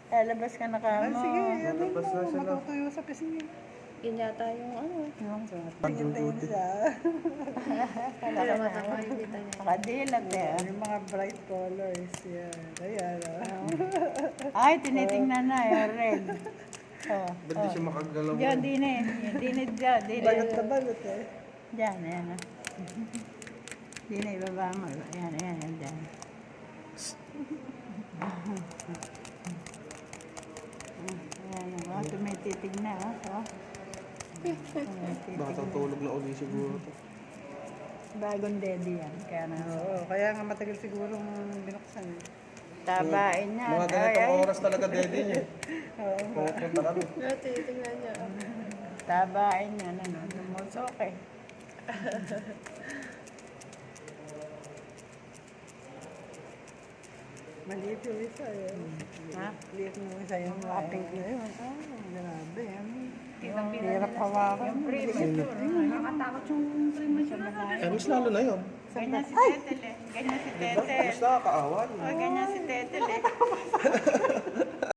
Lalabas ka na ka Ay, mo. sige, ano Lalabas na mo, siya na. matutuyo sa pisngi. Yun yata yung ano. Tingin-tingin siya. Kaya matama yung kita niya. Nakadilat eh. Yung mga bright colors, yan. Ayan, Ay, tinitingnan na yung red. Oh. Ba't di siya makagalaw? Diyan, dinit. Dinit dyan. Balot Dinit. na balot eh. Diyan, ayan. Dinit, baba mo. Ayan, ayan, ayan, dyan. Ayan, oh, tumititig na, oh. Baka tulog na uli siguro to. Bagong daddy yan. Kaya na. Oo, kaya nga matagal sigurong binuksan eh. Tabain niya. Mga ganitong oras talaga daddy niya. Oo. Pupunta kami. Dati, tingnan niya. Tabain niya. Lumusok eh. Maliit yung isa eh. Ha? Liit yung isa yung mga pink na yun. Ah, grabe. Yung Hirap hawakan. Yung premature. Nakakatakot yung premature. Eh, mas lalo na yun. Ganyan si Tetel eh. Ganyan si Tetel. Mas nakakaawan. Oh, ganyan si Tetel eh.